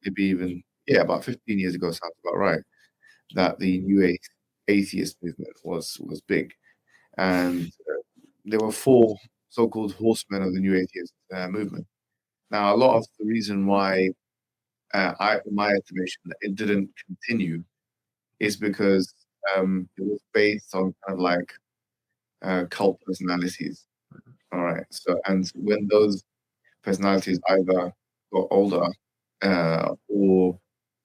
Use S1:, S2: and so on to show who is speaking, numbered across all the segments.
S1: maybe even, yeah, about 15 years ago, sounds about right, that the atheist movement was big. And there were four so-called horsemen of the new atheist movement. Now, a lot of the reason why my estimation, that it didn't continue is because it was based on kind of like cult personalities. All right. So, and when those personalities either got older or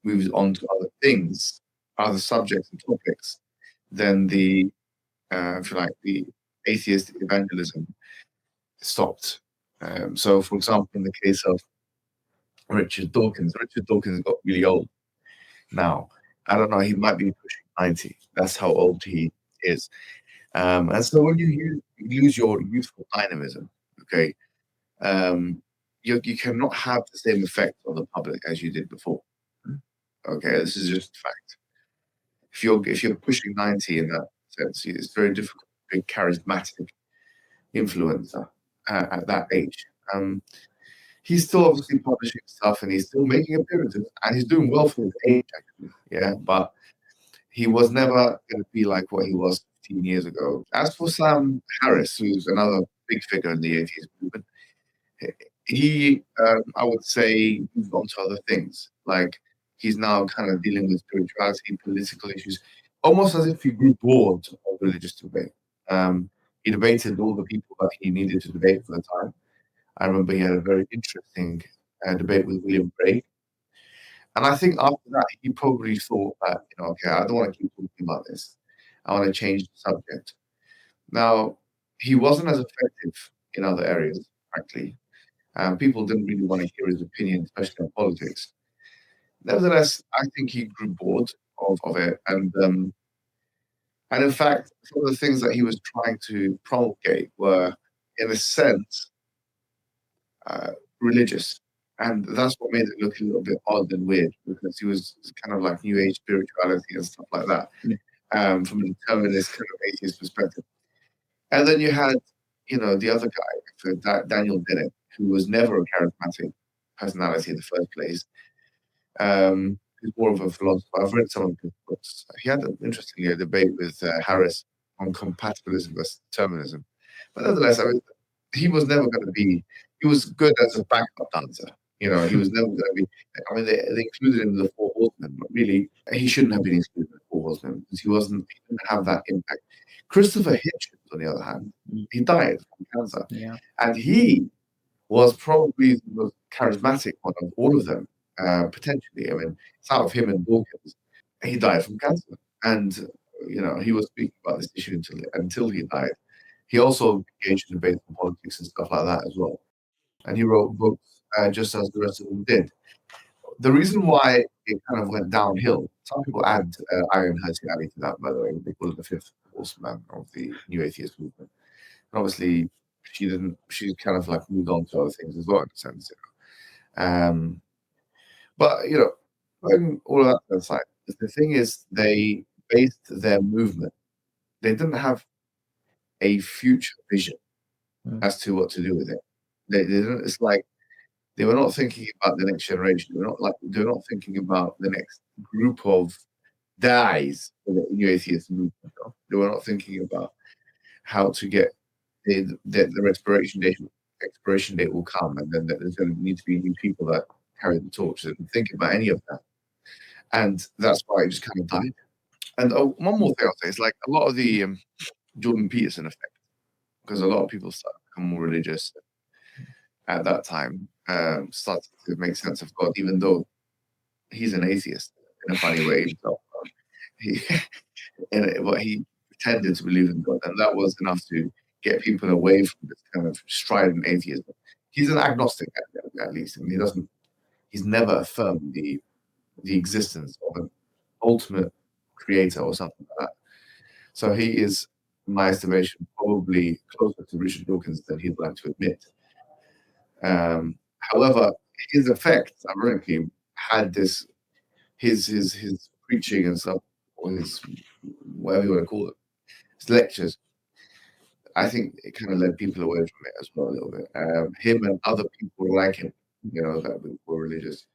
S1: moved on to other things, other subjects and topics, then if you like, the atheist evangelism stopped. So, for example, in the case of Richard Dawkins got really old now. I don't know, he might be pushing 90. That's how old he is. And so when you lose your youthful dynamism, okay, you cannot have the same effect on the public as you did before. Okay, this is just a fact. If you're pushing 90 in that sense, it's very difficult to be a charismatic influencer at that age. He's still obviously publishing stuff and he's still making appearances and he's doing well for his age, actually. Yeah, but he was never going to be like what he was 15 years ago. As for Sam Harris, who's another big figure in the atheist movement, he, I would say, moved on to other things. Like he's now kind of dealing with spirituality, political issues, almost as if he grew bored of religious debate. He debated all the people that he needed to debate for the time. I remember he had a very interesting debate with William Gray. And I think after that, he probably thought that, okay, I don't want to keep talking about this. I want to change the subject. Now, he wasn't as effective in other areas, frankly. People didn't really want to hear his opinion, especially on politics. Nevertheless, I think he grew bored of it. And in fact, some of the things that he was trying to promulgate were, in a sense, religious. And that's what made it look a little bit odd and weird because he was kind of like New Age spirituality and stuff like that, from a determinist kind of atheist perspective. And then you had, the other guy, Daniel Dennett, who was never a charismatic personality in the first place. He's more of a philosopher. I've read some of his books. He had, interestingly, a debate with Harris on compatibilism versus determinism. But nevertheless, I mean, he was never going to be. He was good as a backup dancer. He was never going to be. I mean, they included him in the Four Horsemen, but really, he shouldn't have been included in the Four Horsemen because he didn't have that impact. Christopher Hitchens, on the other hand, he died from cancer, and he was probably the most charismatic one of all of them, potentially. I mean, it's out of him and Dawkins. He died from cancer, and he was speaking about this issue until he died. He also engaged in debates on politics and stuff like that as well. And he wrote books just as the rest of them did. The reason why it kind of went downhill, some people add Iron Hirsi Ali to that, by the way. They call it the fifth horseman of the new atheist movement. And obviously, she kind of like moved on to other things as well, in a sense. But, putting all of that aside, the thing is, they based their movement, they didn't have a future vision as to what to do with it. They didn't. It's like they were not thinking about the next generation. They're not thinking about the next group of dies for the new atheist movement. They were not thinking about how to get the expiration date will come, and then there's going to need to be new people that carry the torch. They didn't think about any of that, and that's why it just kind of died. And one more thing I'll say is like a lot of the Jordan Peterson effect, because a lot of people start to become more religious at that time, started to make sense of God, even though he's an atheist in a funny way himself. But he pretended to believe in God, and that was enough to get people away from this kind of strident atheism. He's an agnostic, at least, and he's never affirmed the existence of an ultimate creator or something like that. So he is, in my estimation, probably closer to Richard Dawkins than he'd like to admit. However, his effects, ironically, had his preaching and stuff, or his whatever you want to call it, his lectures. I think it kind of led people away from it as well a little bit. Him and other people like him, that were religious.